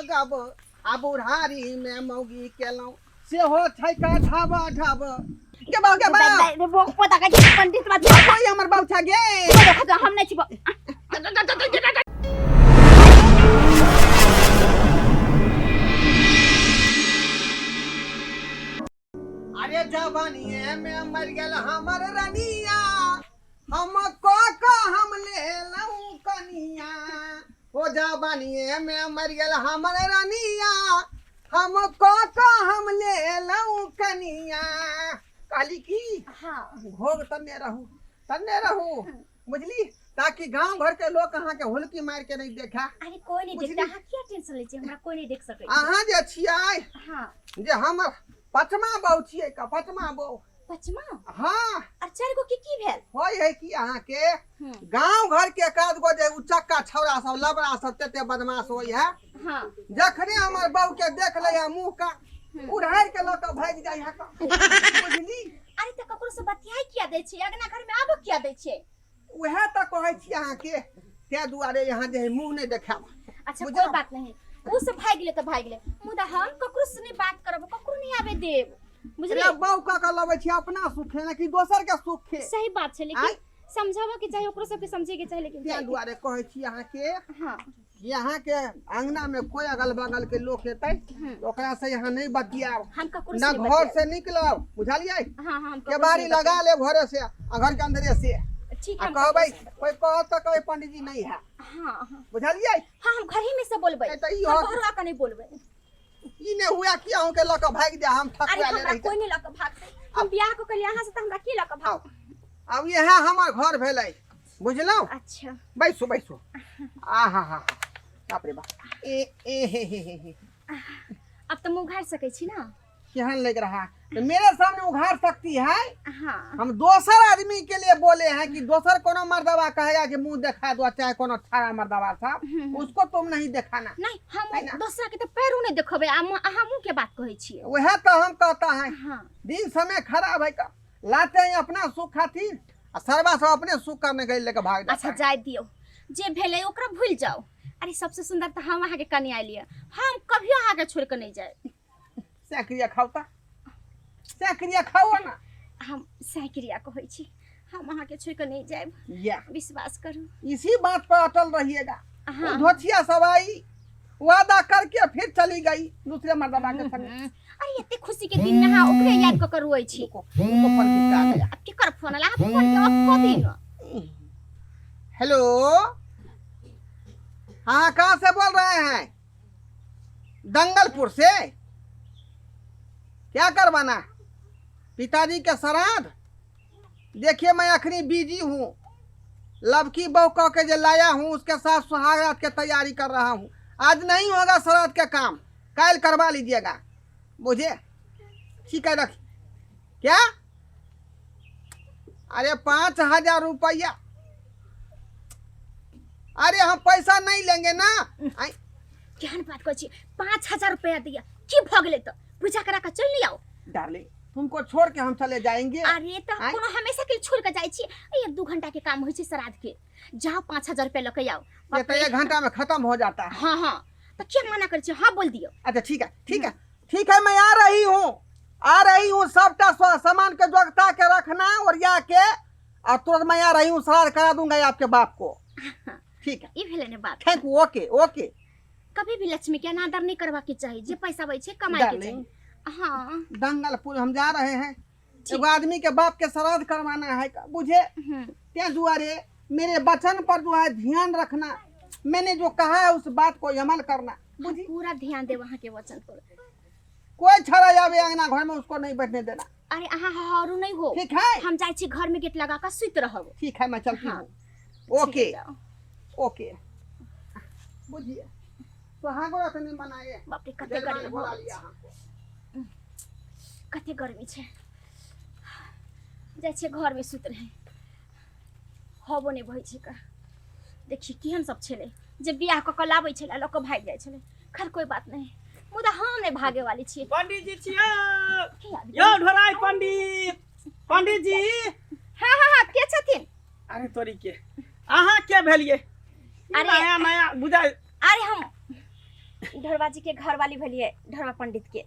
गब आ बुढ़ारी में मौगी केलौं सेहो छै का ढाब ढाब के बाऊ पोता का पंडित बात कोई हमर बाऊ था गे हम नहीं छिपो अरे जवानिए में मर गेल हमर रनिया हम को हम ले लऊं कनिया हो जवानिए में मर गेल हमर रनिया हम को हम ले लऊं कनिया काली की हां भोग तन्ने रहू बुझली ताकि गांव घर के लोग कहां के हुलकी मार के नहीं देखा। अरे कोई नहीं देखता हां क्या टेंशन ले छी हमरा कोई नहीं देख सकै अहां जे छियै हां जे हमर पचमा बहू छियै का पचमा बहू पचमा हां अच्छा को की भेल होय है कि अहां के गांव घर के एकाध गो जे उचक्का छौरा सब लबड़ा सब तेते बदमाश होय है हां जखने हमर बहू के देख ले मुंह का उड़ार के लोग भाग जाय है बुझली। अरे त ककरो से बतियाई किया दै छै अगना घर में आबो किया दै छै उहे त कहै छी अहां के ते दुआरे यहां जे मुंह नहीं देखाब। अच्छा कोई बात नहीं उ से भाग गेले त भाग गेले मुदा हम ककरो से नहीं बात करब ककरो नहीं आवे देब बुझले बहू का लबै छी अपना सुख है ना कि दोसर के सुख है। सही बात छै लेकिन समझावा के चाहे ओकरो सब के समझे के चाहे लेकिन ते दुआरे कहै छी अहां के हां यहाँ के अंगना में कोई अगल बगल के लोग हेतै ओकरा से यहाँ नहीं बतियाब हम ककरो ना घर से निकलब बुझलियै हां हां केबाड़ी लगा ले घरे से घर के अंदरे से ठीक है कहबै कोई कहत त कोई पंडित जी नहीं है हां हां बुझलियै हां हम घर ही में से बोलबै त ई हो घर आके नहीं बोलबै ई ने हुआ कि अहू के लक भाग दे हम ठकुआ ले रही कोई नहीं लक भागतै हम बियाह को कलिया यहां से त हमरा की लक भाग अब यह हमर घर भेलै बुझलौ। अच्छा बैसो आहा हा बाप रे बाप ए हे अब तो मुंह घाट सकै छी ना केहन लग रहा तो मेरे सामने उघाड़ सकती है। हां हम दोसर आदमी के लिए बोले हैं कि दोसर कोनो मर्दवा कहेगा कि मुंह दिखा दो चाहे कोनो थारा मर्दवा साहब उसको तुम नहीं दिखाना नहीं हम दोसरा के तो पैरो नहीं देखबे अहाँ मुंह के बात कहै छी वह तो हम कहता है हां दिन समय खराब है का लाते हैं अपना सुख खातिर आ सरवा सब अपने सुख करने के लेके भाग जाता। अच्छा जाय दियो जे भेले ओकरा भूल जाओ। अरे सबसे सुंदर तो हम अहाँ के कन्या लिया हम कभियो अहाँ के छोड़ के नहीं जाए सैक्रिया खाओता सैक्रिया खाओ ना हम सैक्रिया कहै छी हम अहाँ के छोड़ के नहीं जाए या विश्वास करू इसी बात पर अटल रहिएगा। हाँ। धोतिया सवाई वादा करके फिर चली गई दूसरे मर्दवा के संग। अरे इतने खुशी के दिन में हां ओकरे याद क कर रोई छी तो फोन किसका आ गया अब के कर फोन ला फोन के अब को दिन हेलो हाँ कहाँ से बोल रहे हैं दंगलपुर से क्या करवाना पिताजी के श्राद्ध देखिए मैं अखनी बिजी हूँ लवकी बहू कह के जो लाया हूँ उसके साथ सुहागरात की तैयारी कर रहा हूँ आज नहीं होगा श्राद्ध के काम कल करवा लीजिएगा मुझे ठीक है रख क्या अरे 5,000 रुपया अरे हम पैसा नहीं लेंगे ना केहन बात कहै छी 5,000 रुपया दिया की भ गेलै त पूजा करा के चल लियाओ डार्लिंग तुमको छोड़ के हम चले जाएंगे। अरे तो कोनो हमेशा के छोड़ के जाई छी 1-2 घंटा के काम होई छी श्राद्ध के जाओ 5,000 रुपया लेके आओ ये तो 1 घंटा में खत्म हो जाता है। हां हां तो क्या मना कर छी हां बोल दियो। अच्छा ठीक है मैं आ रही हूँ सबका सामान के जोगता के रखना और या के और तुरंत मैं आ रही हूँ श्राद्ध करा दूंगा आपके बाप को ठीक है ई भेले ने बात थैंक यू ओके कभी भी लक्ष्मी के अनादर नहीं करवा के चाहिए जे पैसा बई छे कमाई के चाहिए। हां दंगलपुर हम जा रहे हैं एगो आदमी के बाप के श्राद्ध करवाना है बुझे त्या दुआरे मेरे वचन पर जो है ध्यान रखना मैंने जो कहा है उस बात को अमल करना बुझी पूरा ध्यान दे वहां के वचन पर कोई छड़ा जावे अंगना घर में उसको नहीं बैठने देना। अरे अहाँ हारू नहीं हो ठीक है हम जाई छी घर में गेट लगा कर सुत रहब ठीक है मैं चलती हूँ ओके बुझिए सुहागो रखने बनाए बाप रे कते गर्मी छे जाय छे घर में सुत रहे हबो नहीं भई छे का देखी केहन सब छले जे बियाह क के लाबै छले लोक भाग जाय छले खैर कोई बात नहीं मुदा हम नहीं भागे वाली छी। पंडित जी छियो यो ढोराई पंडित जी हां के छथिन अरे तोरी के अहाँ के भेलिए अरे नया बुझा अरे हम ढोरबा जी के घर वाली भलिए ढोरबा पंडित के।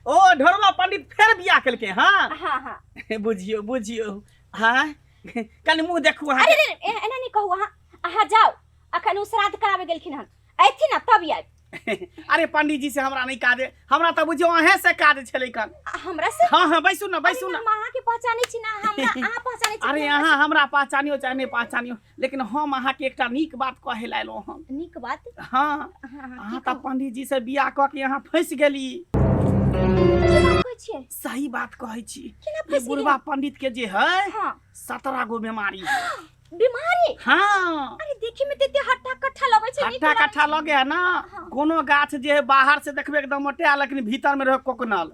ओ ढोरबा पंडित फेर बियाह केलकै हाँ हाँ हाँ। बुझियो बुझियो हाँ कनि मुंह देखू अहाँ अरे एना नहीं कहू अहाँ। अहाँ जाओ अखन उ श्राद्ध करावे गेलखिन हन ऐथि ना तब आबि। अरे पंडित जी से हमरा नहीं काज हमरा तो बुझियो अहे से काज छलै कन हमरा से। हाँ हाँ बैसू ना बैसू ना। हम अहाँ के पहचानै छी ना हमरा अहाँ पहचानै छी। अरे अहाँ हमरा पहचानियो चाहे नहीं पहचानियो लेकिन हम अहाँ के एकटा नीक बात कहे ला एलहुँ हम। नीक बात। हाँ अहाँ तो पंडित जी से बियाह क के यहाँ फंस गेली। सही बात कहै छी। ये बुढ़वा पंडित के जे है हाँ 17 गो बीमारी बीमारी। हाँ अरे देखी में तेते हट्टा कट्ठा लगे छै। हट्टा कट्ठा लगे है ना कोनो गाछ जे है बाहर से देखबे एकदम मोटा लेकिन भीतर में रहे कोकनल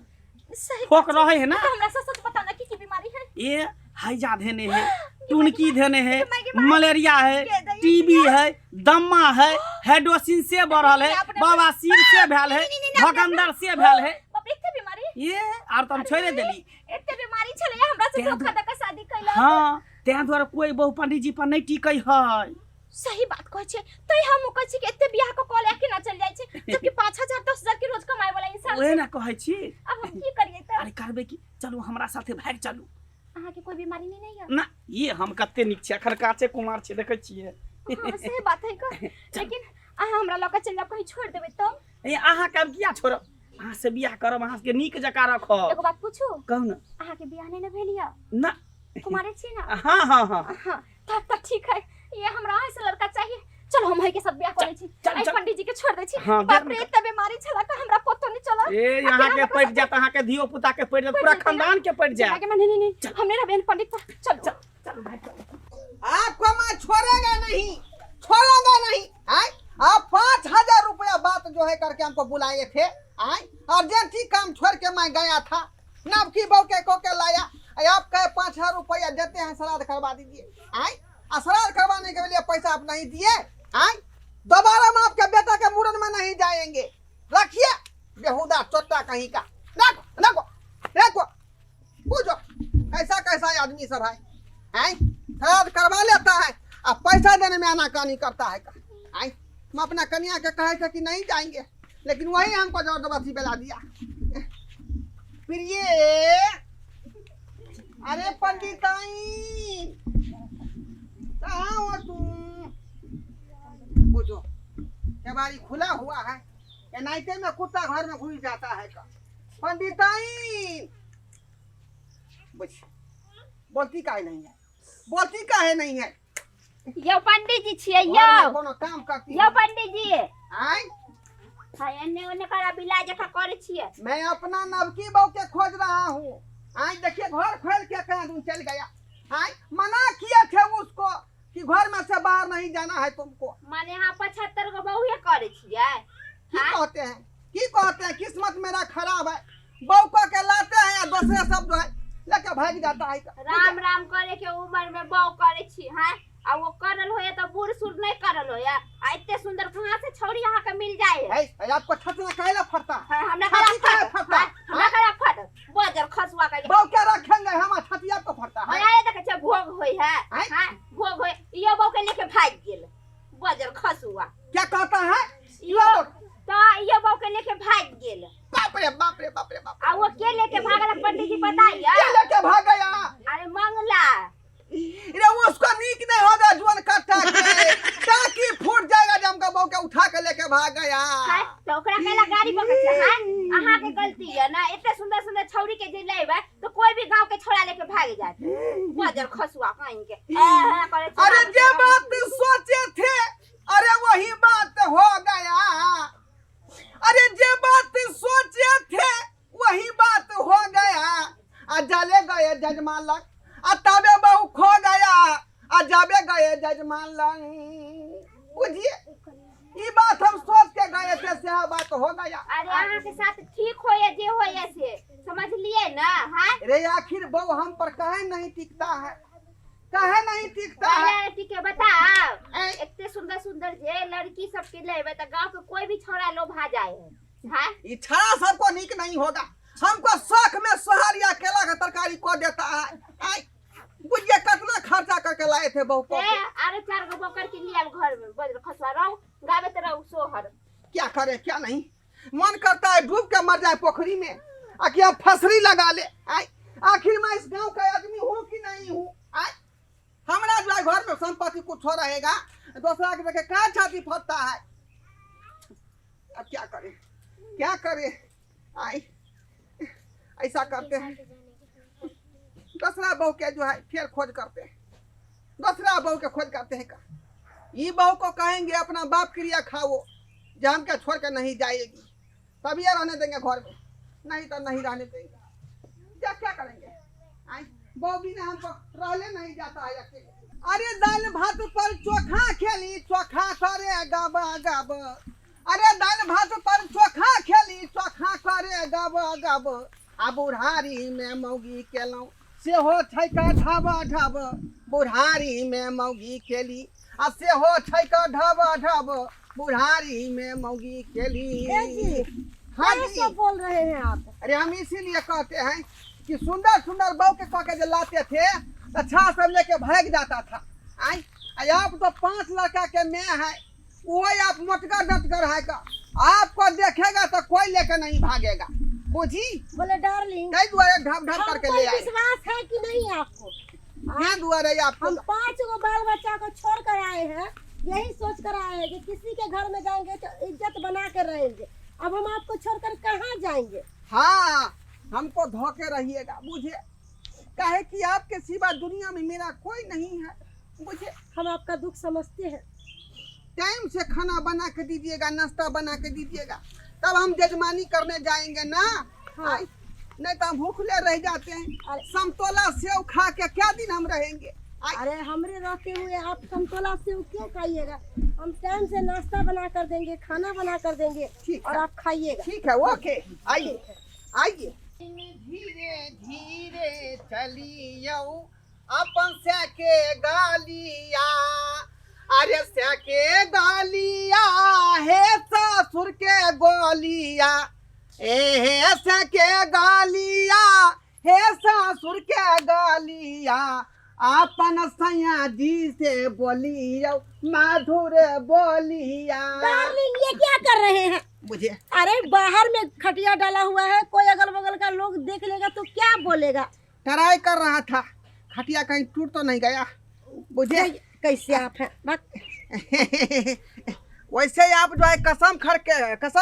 सही फोक रहे है ना। हमरा सच बता ना की बीमारी है। ये हैजा धेने है टुनकी धेने है मलेरिया है टीबी है दम्मा है हेडोसिन से बढ़ल है बवासीर से भेल है भगंदर से भेल है। बाप रे एते बीमारी। ये आर तुम छोड़े देली एते बीमारी छले हमरा से धोखा दे के शादी कैला। हाँ तें द्वारा कोई बहु पंडित जी पर नहीं टिकै है। सही बात कहै छै तै हम कहै छी कि एते बियाह को कॉल के ना चल जाय छै जबकि 5,000 10,000 के रोज कमाए वाला इंसान ओए ना कहै छी। अब हम की करिए त। अरे करबे की चलू हमरा साथे भाग चलू। अहाँ के कोई बीमारी नहीं है ना ये हम कते निक छी अखर काचे कुमार छी देखै छियै। हां सही बात है का लेकिन अहाँ हमरा लक चल जाब कहीं छोड़ देबै त। ए अहाँ के किया छोड़ब अहाँ से बियाह करब अहाँ के नीक जका रखब। एगो बात पूछू कहू ना अहाँ के बियाह नहीं न भेलिया ना कुमारे छी ना। हाँ हाँ हाँ हां तब ठीक है ये हमरा ऐसे लड़का चाहिए। चलो हम है के सब बियाह करै छी आई पंडित जी के छोड़ दै छी। हाँ, बाप रे एते बीमारी छला का हमरा पतो नहीं चला। ए यहाँ के पड़ जात अहाँ के धियो पुता के पड़ जात पूरा खानदान के पड़ जात। नहीं हमने ना बहन पंडित पर चलो चलो भाई आपको मैं छोड़ेगा नहीं आए आप 5,000 रुपया बात जो है करके हमको बुलाए थे आए अर्जेंट काम छोड़ के मैं गया था नवकी बहू के को के लाया आप कहे 5,000 रुपया देते हैं श्राद्ध करवा दीजिए आए श्राद्ध करवाने के लिए पैसा आप नहीं दिए आए दोबारा हम आपके बेटा के मुड़न में नहीं जाएंगे रखिए बेहुदा चोट्टा कहीं का देखो पूछो कैसा आदमी सब है श्राद्ध करवा लेता है अब पैसा देने में आनाकानी करता है हम अपना कन्या के कहे थे कि नहीं जाएंगे लेकिन वही हमको जबरदस्ती बेला दिया। प्रिय अरे पंडिताई कहाँ हो तुम पूछो केवाड़ी खुला हुआ है या नाइटे में कुत्ता घर में घुस जाता है का पंडिताई बोलती काहे नहीं है यो पंडित जी छियै यो कोनो काम करती यो पंडित जी आय हाय एने ओने करा बिला जका करे छियै। मैं अपना नवकी बहू के खोज रहा हूँ आज देखिए घर खोल के कहाँ दूर चल गया आय मना किए थे उसको कि घर में से बाहर नहीं जाना है तुमको माने यहाँ 75 गो बहुए करे छियै। की कहते हैं किस्मत मेरा खराब है बहू को के लाते हैं या दूसरे सब जो है लेके भाग जाता है। राम राम करे के उम्र में बहु करे छी हैं आ वो करल होया तो बूढ़ सुर नहीं करल होया आ इतने सुंदर कहां से छौरी यहाँ के मिल जाए है। आपको छत में काहेला फटता है हमरा करा फट बजर खसवा का बहू क्या रखेंगे हम छतिया को फटता है आए देखे छ भोग होई है हां भोग होई यो बहू के लेके भाग गेल बजर खसवा क्या कहता है यो तो यो बहू के लेके भाग गेल। बाप रे आ वो के लेके भागला पंडित जी बताइए क्या लेके भाग गया अरे मंगला रे उसको नीक नहीं होगा जुआन काटा के टाकी फूट जाएगा जब हमका बहू के उठा के लेके भाग गया तो ओकरा केला गाड़ी पकड़ के हां अहाँ के गलती है ना इतने सुंदर सुंदर छौरी के जे लेबे तो कोई भी गांव के छोड़ा लेके भाग जाते बजर खसुआ कहीं के अरे जे बात सोचे थे अरे वही बात हो गया अरे जे बात सोचे थे वही बात हो गया जाले गए जजमान लग तबे बहू खो गया जाबे गए जजमान लग बुझिए ये बात हम सोच के गए थे से बात हो गया। अरे अहाँ के साथ ठीक होया जे होया से समझ लिए ना हां रे आखिर बहू हम पर कहे नहीं टिकता है टिके बताओ इतने सुंदर सुंदर जे लड़की सब के लेबे त गांव के कोई भी छोरा लोभा जाए है हां ये छड़ा सबको नीक नहीं होगा हमको शौक में सोहरिया केला का तरकारी को देता है बुझिए कितना खर्चा करके लाए थे बहू को अरे 4 गो बकर के लिए घर में बजर खसवा रहो गावे त रहो सोहर क्या करे क्या नहीं, मन करता है डूब के मर जाए पोखरी में, आखिर हम फसरी लगा ले। आखिर मैं इस गांव का आदमी हूँ कि नहीं हूँ? हमारा जो है घर में संपत्ति कुछ हो रहेगा, दूसरा के देखे क्या छाती फटता है। अब क्या करे क्या करे, ऐसा करते हैं दूसरा बहू के जो है फिर खोज करते हैं, दूसरा बहू के खोज करते हैं। ये बहू को कहेंगे अपना बाप क्रिया खाओ, जान के छोड़ के नहीं जाएगी, तभी ये रहने देंगे घर में, नहीं तो नहीं रहने देंगे। क्या करेंगे, बहू बिना हमको रहने नहीं जाता है अकेले। अरे दाल भात पर चोखा खेली, चोखा करे गब गब। अरे दाल भात पर चोखा खेली, चोखा करे गब गब। आ बुढ़ारी में मौगी केलौं से हो छै का ढब ढब। बुढ़ारी में मौगी केली आ से हो छै का ढब ढब। बुढ़ारी में मौगी केली। हाँ जी बोल रहे हैं आप? अरे हम इसीलिए कहते हैं कि सुंदर सुंदर बहू के कह के जो लाते थे अच्छा सब लेके भाग जाता था। आप तो 5 लड़का के में है, वो आप मोटकर डटकर है का, आपको देखेगा तो कोई लेके नहीं भागेगा, बुझी? बोले डार्लिंग कई दुआरे ढप ढप करके ले आए। विश्वास है कि नहीं आपको? क्या दुआरे आपको? हम 5 गो बाल बच्चा को छोड़ कर आए हैं, यही सोच कर आए हैं कि किसी के घर में जाएंगे तो इज्जत बना कर रहेंगे। अब हम आपको छोड़कर कहाँ जाएंगे? हाँ, हमको धोखे रहिएगा, बुझे? कहे कि आपके सिवा दुनिया में मेरा कोई नहीं है, बुझे? हम आपका दुख समझते हैं। टाइम से खाना बना के दीजिएगा, नाश्ता बना के दीजिएगा, तब हम जजमानी करने जाएंगे ना। हाँ। नहीं तो हम भूखले रह जाते हैं। समतोला सेव खा के क्या दिन हम रहेंगे? अरे हमरे रहते हुए आप समतोला सेव क्यों खाइएगा? हम टाइम से नाश्ता बना कर देंगे, खाना बना कर देंगे और आप खाइएगा। ठीक है, ओके, आइए आइए। धीरे धीरे चलियो अपन से के गालिया। अरे से के गालिया हे ससुर के गोलिया। हे से के गालिया हे ससुर के गालिया। अपन सैया जी से बोलियो मधुर बोलिया। डार्लिंग ये क्या कर रहे हैं? मुझे अरे बाहर में खटिया डाला हुआ है, कोई अगल बगल का लोग देख लेगा तो क्या बोलेगा? ट्राई कर रहा था, खटिया कहीं टूट तो नहीं गया, बुझे? कैसे आप हैं? वैसे आप जो है कसम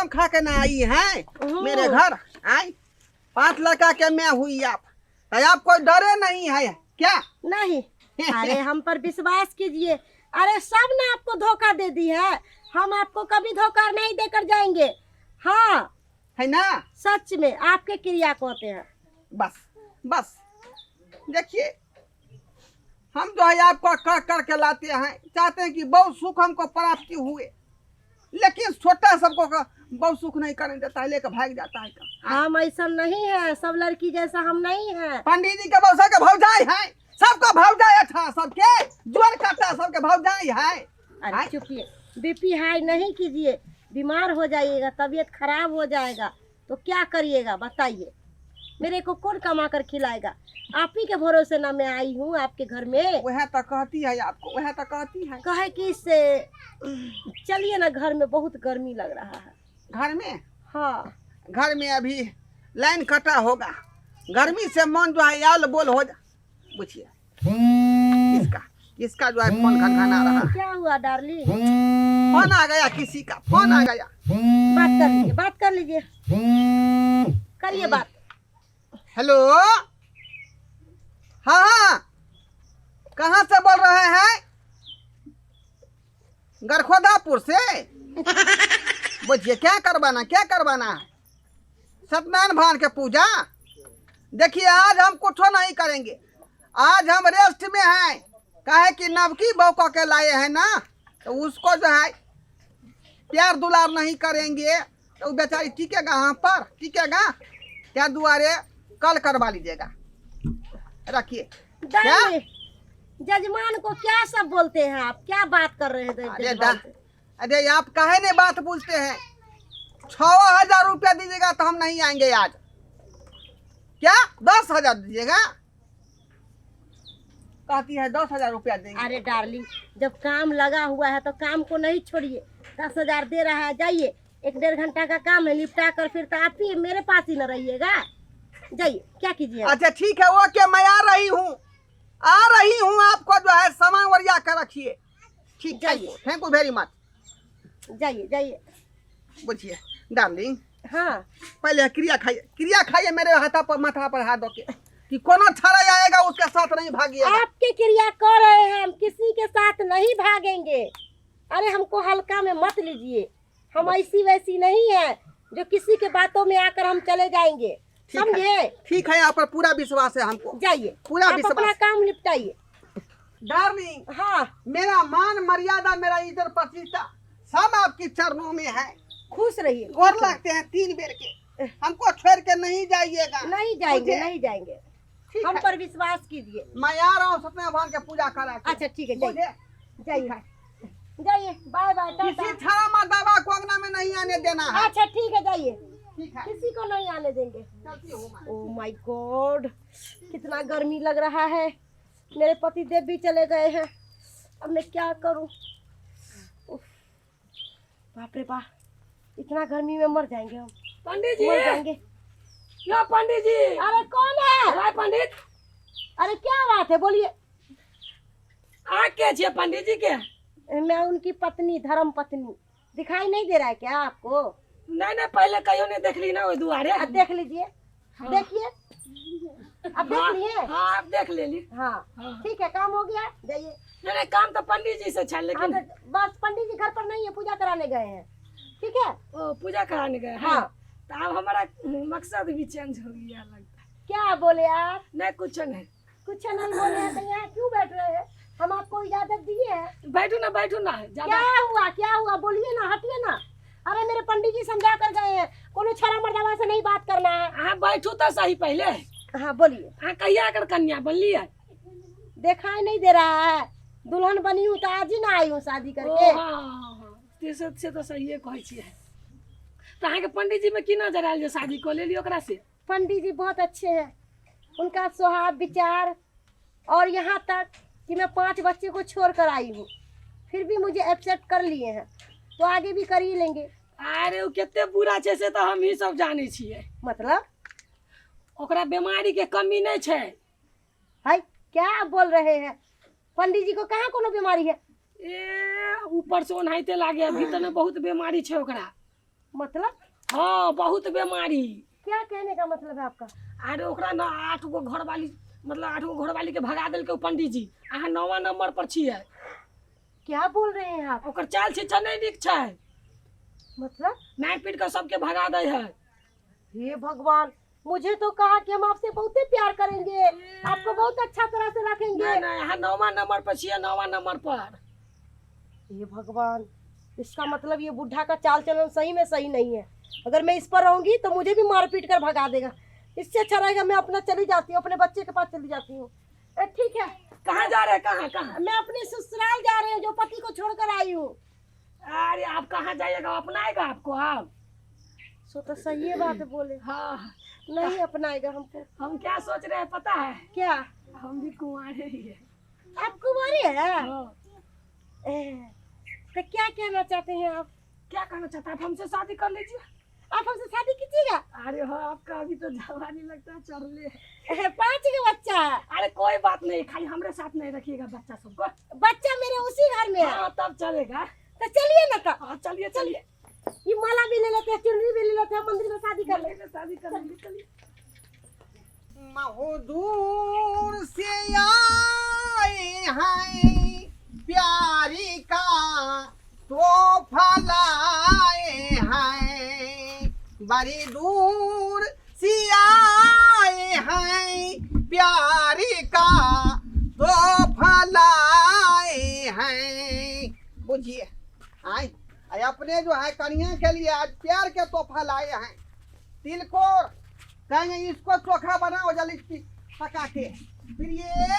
खा के ना आई हैं मेरे घर। 5 लड़का के मैं हुई आप, तो आप कोई डरे नहीं है क्या? नहीं। अरे हम पर विश्वास कीजिए। अरे सब ने आपको धोखा दे दी है, हम आपको कभी धोखा नहीं देकर जाएंगे। हाँ है ना? सच में आपके क्रिया कहते हैं। बस देखिए, हम जो है आपको कर के लाते हैं, चाहते हैं कि बहुत सुख हमको प्राप्ति हुए, लेकिन छोटा सबको बहुत सुख नहीं करने देता है, लेकर भाग जाता है। हम ऐसा नहीं है, सब लड़की जैसा हम नहीं है। पंडित जी के बौसा के भौजाई है, सबका भौजाई था, सबके जोर काटा, सबके भौजाई है। अरे चुपिए, बीपी हाई नहीं कीजिए, बीमार हो जाइएगा, तबीयत खराब हो जाएगा तो क्या करिएगा बताइए? मेरे को कौन कमा कर खिलाएगा? आप ही के भरोसे ना मैं आई हूँ आपके घर में। वह तो कहती है आपको, वह तो कहती है। कहे कि इससे चलिए ना, घर में बहुत गर्मी लग रहा है। घर में? हाँ, घर में अभी लाइन कटा होगा, गर्मी से मन जो है याल बोल हो जा, पूछिए किसका जो है फोन खनखना रहा। क्या हुआ डार्लिंग? फोन आ गया, किसी का फोन आ गया। बात कर लीजिए, करिए बात। हेलो, हाँ, कहाँ से बोल रहे हैं? गरखोदापुर से। बुझिए क्या करवाना है? सत्यनारायण भगवान के पूजा। देखिए आज हम कुछ नहीं करेंगे, आज हम रेस्ट में हैं। काहे कि नवकी बहू के लाए हैं ना, तो उसको जो है प्यार दुलार नहीं करेंगे तो बेचारी टिकेगा, यहाँ पर टिकेगा क्या? दुआरे कल करवा लीजिएगा, रखिए। जजमान को क्या सब बोलते हैं आप? क्या बात कर रहे हैं? अरे आप काहे ने बात पूछते हैं? 6000 रुपया दीजिएगा तो हम नहीं आएंगे आज। क्या 10,000 दीजिएगा? कहती है 10,000 रुपया देंगे। अरे डार्लिंग, जब काम लगा हुआ है तो काम को नहीं छोड़िए। 10,000 दे रहा है, जाइए 1 डेढ़ घंटा का काम है, निपटा कर फिर तो आप ही मेरे पास ही न रहिएगा। जाइए, क्या कीजिए। अच्छा ठीक है, ओके, मैं आ रही हूँ आपको जो है सामान वरिया कर रखिए। ठीक, जाइए। Thank you very much. जाइए जाइए। बुझिए डार्लिंग, हाँ पहले क्रिया खाइए मेरे हाथा पर, माथा पर हाथ दो के कि कोनो छड़ा आएगा उसके साथ नहीं भागिएगा। आपकी क्रिया कर रहे हैं, हम किसी के साथ नहीं भागेंगे। अरे हमको हल्का में मत लीजिए, हम ऐसी वैसी नहीं है जो किसी के बातों में आकर हम चले जाएंगे, समझे? ठीक है, यहाँ पर पूरा विश्वास है हमको। जाइए, पूरा आप विश्वास। अपना काम निपटाइए। डार्लिंग, हाँ, मेरा मान मर्यादा, मेरा इज्जत प्रतिष्ठा सब आपके चरणों में है। खुश रहिए। गोर लगते हैं 3 बेर के, हमको छोड़ के नहीं जाइएगा। नहीं जाएंगे, मुझे- नहीं जाएंगे, ठीक हम है। पर विश्वास कीजिए। मैं आ रहा हूँ सत्यनारायण भगवान के पूजा करा के। अच्छा ठीक है, मुझे जाइए जाइए जाइए, बाय बाय, किसी टाटा। छड़ा मर्दावा को अंगना में नहीं आने देना है। अच्छा ठीक है, जाइए, ठीक है, किसी को नहीं आने देंगे। चलती हूँ मैं। ओह माय गॉड, कितना गर्मी लग रहा है। मेरे पति देव भी चले गए हैं, अब मैं क्या करूं? उफ, बाप रे बाप, इतना गर्मी में मर जाएंगे हम, पंडित जी, मर जाएंगे। यो पंडित जी, अरे कौन है? राय पंडित अरे क्या बात है, बोलिए। आके छे पंडित जी के? मैं उनकी पत्नी, धर्म पत्नी। दिखाई नहीं दे रहा है क्या आपको? नहीं नहीं, पहले कहियो ने देख ली ना वो दुआरे। अब देख लीजिए, हाँ। देखिए, अब देख लिए। हाँ आप देख ले ली। हाँ हाँ। ठीक है, काम हो गया, जाइए। नहीं नहीं, काम तो पंडित जी से छा, हाँ, लेकिन तो बस पंडित जी घर पर नहीं है, पूजा कराने गए हैं, ठीक है? वो पूजा कराने गए। हाँ। तो अब हमारा मकसद भी चेंज हो गया लगता है। क्या बोले आप? नहीं कुछ नहीं। कुछ नहीं बोले हैं तो यहाँ क्यों बैठ रहे हैं? हम आपको इजाजत दिए हैं। बैठू ना ज्यादा। क्या हुआ बोलिए ना, हटिए ना। अरे मेरे पंडित जी समझा कर गए हैं, कोनो छड़ा मर्दावा से नहीं बात करना है। हाँ बैठू तो सही पहले। हाँ बोलिए। हाँ कहिया आकर कन्या बनली है? दिखाई नहीं दे रहा है, दुल्हन बनी हूँ तो आज ही ना आई हूँ शादी ओ, करके। हाँ से तो सही कहै छियै। तो अहाँ के पंडित जी में की नजर आयल जे शादी को ले ली ओकरा से? पंडित जी बहुत अच्छे हैं, उनका स्वभाव विचार, और यहाँ तक कि मैं 5 बच्चे को छोड़ कर आई हूँ, फिर भी मुझे एक्सेप्ट कर लिए हैं, तो आगे भी कर ही लेंगे। अरे वो कितने बुरा छै से तो हम ही सब जाने छियै। मतलब ओकरा बीमारी के कमी नहीं छै। है क्या आप बोल रहे हैं? पंडित जी को कहाँ कोनो बीमारी है? ए ऊपर से ओनाहिते लागे, भीतर में बहुत बीमारी छै ओकरा। मतलब हाँ बहुत बीमारी। क्या कहने का मतलब है आपका? अरे ओकरा ना 8 गो घरवाली, मतलब 8 गो घरवाली के भगा देलकै पंडित जी। अहाँ 9वां नंबर पर छियै। क्या बोल रहे हैं आप? ओकर चाल शिक्षा नहीं नीक छै, मतलब मार पीट के सबके भगा दै है। हे भगवान, मुझे तो कहा कि हम आपसे बहुत ही प्यार करेंगे, आपको बहुत अच्छा तरह से रखेंगे। नहीं नहीं, अहाँ 9वां नंबर पर छियै, 9वां नंबर पर। हे भगवान, इसका मतलब ये बुढ़ा का चाल चलन सही में सही नहीं है। अगर मैं इस पर रहूंगी तो मुझे भी मार पीट कर भगा देगा। इससे अच्छा रहेगा मैं अपना चली जाती हूँ, अपने बच्चे के पास चली जाती हूँ। ठीक है, कहाँ जा रहे हैं? कहाँ? मैं अपने ससुराल जा रही हूँ, जो पति को छोड़कर आई हूँ। अरे आप कहाँ जाइएगा? अपनाएगा आपको? आप सो तो सही बात बोले। हाँ, नहीं अपनाएगा हमको। हम क्या सोच रहे हैं पता है? क्या? हम भी कुंवारे ही है। आप कुंवारी है? हाँ। तो क्या कहना चाहते हैं आप? क्या कहना चाहते हैं? आप हमसे शादी कर लीजिए। आप हमसे शादी कीजिएगा? अरे हाँ, आपका अभी तो जवानी लगता है, चढ़ले है। 5 का बच्चा है। अरे कोई बात नहीं, खाली हमारे साथ नहीं रखिएगा बच्चा सबको। बच्चा मेरे उसी घर में है। हाँ तब चलेगा। तो चलिए ना, तो हाँ चलिए चलिए, ये माला भी ले लेते हैं, चुनरी भी ले लेते हैं, मंदिर में शादी कर लेते शादी कर लेंगे। चलिए। दूर से आए हैं प्यारी का तोहफा लाए हैं, बड़ी दूर से आए हैं प्यारी का तोहफा लाए हैं। बुझिए, आए अपने जो है कन्या के लिए आज प्यार के तोहफा लाए हैं। तिलकोर कहेंगे, इसको चोखा बनाओ जल्दी पका के। फिर ये,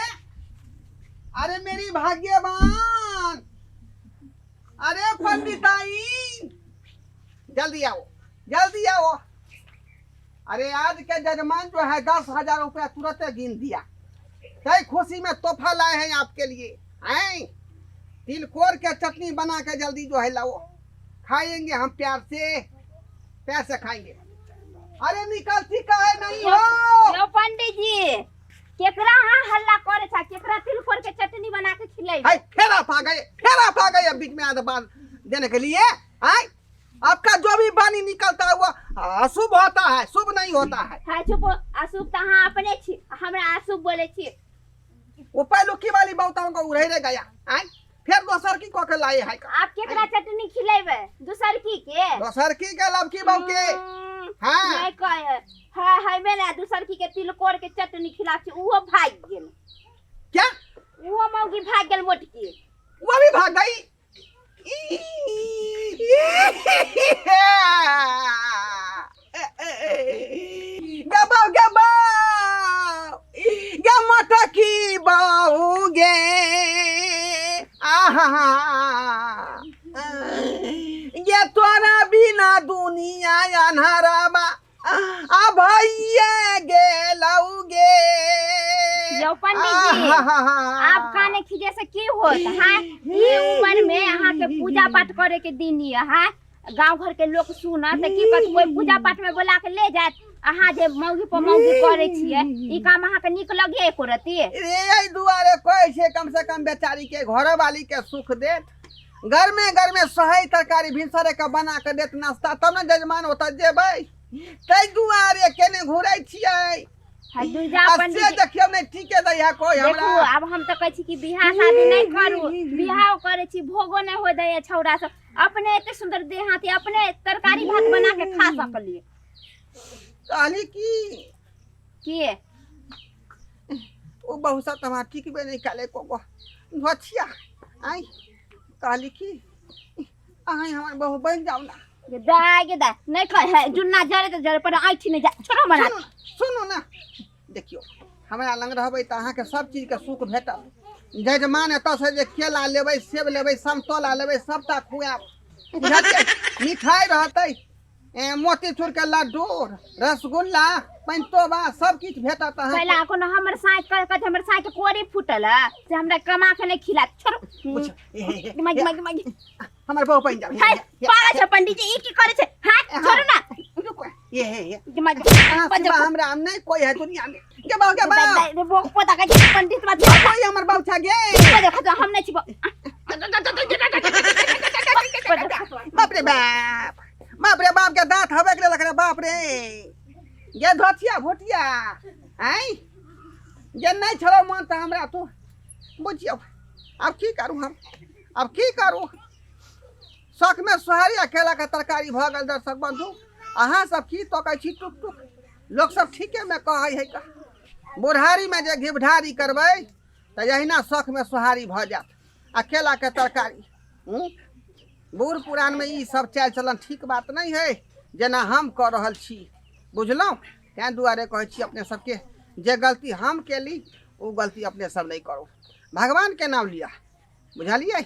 अरे मेरी भाग्यवान, अरे पंडिताई जल्दी आओ, जल्दी आओ। अरे आज के जजमान जो है 10,000 रुपया तुरंत गिन दिया। कई खुशी में तोहफा लाए हैं आपके लिए। हैं तिलकोर के चटनी बना के जल्दी जो है लाओ, खाएंगे हम प्यार से खाएंगे। अरे निकलती काहे नहीं हो? यो पंडित जी केकरा हां हल्ला करे छा, केकरा तिलकोर के चटनी बना के खिलाई। हाय फेर आप आ गए अब बीच में आधा बात देने के लिए। हाय आपका जो भी वाणी निकलता है वो अशुभ होता है, शुभ नहीं होता है। हाय चुप, अशुभ त हां अपने छी, हमरा अशुभ बोले छी। वो पहलू की वाली बहुताओं को उड़े गया। हाय फिर दोसर की को के लाए है। आप केकरा चटनी खिलेबे? दूसर की के? दोसर की के लब की बहु के। हां नहीं कहे है मैंने दूसर की के तिलकोर के चटनी खिला छी, उहो भाग गेल। क्या? उहो मौगी भाग गेल मोटकी। वो भी भाग गई। गमत की बाऊगे ये तोरा बिना दुनिया अनहराबा भैया गेलौगे। यो पंडित जी आप काने खिजे से की होत है? ई उम्र में अहाँ के पूजा पाठ करे के दिन ये है, गांव घर के लोग सुनत की कत कोई पूजा पाठ में बोला के ले जात, अहाँ जे मौगी पर मौगी करे छिए, ई काम अहाँ के निक लगे एको रती? रे दुआरे कोई से कम बेचारी के घर वाली के सुख देत, घर में सही तरकारी भिनसरे का बना के देत नाश्ता, तब न जजमान होता जेबै। तै दुआरे केने घुरै छियै। है दुर्गा पंडित से देखियो नै ठीके दै है कोई हमरा। देखू अब हम तो कहै छी कि बियाह शादी नहीं करू, बियाह करे छी भोगो नहीं होय दै छौड़ा सब, अपने एते सुंदर देह हाथी अपने तरकारी भात बना के खा सकलिए। कहली की ओ बहुत सा तमा ठीक बे नहीं काले को भछिया आई कहली की आई हमर बहु बन जाऊ ना। ये दा नहीं कह जुन्ना जरे तो जरे पर आइठी नहीं जा छोड़ो मना। सुनो ना देखियो हमरा लंग रहबै त अहाँ के सब चीज के सुख भेटत। जजमान एत से जे केला लेबै, सेब लेबै, संतोला लेबै, सबटा खुआब। मिठाई रहतै, मोतीचूर के लड्डू, रसगुल्ला, पंतोबा सब किछ भेटत। पहला कोनो हमर साइक कह हमर साइक के कोरी फुटल से हमरा कमा के नहीं खिला छोड़ो। मग हमर बहु पइन जाऊ। हाय पागल छ पंडित जी, ई की करे छे? हां छोड़ो ना। ये मग हमरा हम नहीं कोई है दुनिया में। के बाऊ वो पता का पंडित बात कोई हमर बाऊ छ गे। देखो तो हम नहीं छी। बाप रे बाप के दांत हवे के लग रे बाप रे। ये धोतिया भोटिया आई जे नहीं छरो मन त हमरा तो बुझियो अब की करूं हम, अब की करूं। शौक में सोहारी अकेला के तरकारी भ गेल दर्शक बंधु। अहाँ सब की तो कहै छी टुक टुक, लोग सब ठीके में कहै है का। बुढ़ारी में जे घिबढारी करबै त यहिना शौक में सोहारी भ जात, अकेला के तरकारी। बूढ़ पुरान में ई सब चाल चलन ठीक बात नहीं है जेना हम कर रहल छी, बुझलौं। तैं दुआरे कहै छी अपने सबके जे गलती हम केली वो गलती अपने सब नहीं करो, भगवान के नाम लिया, बुझलिए।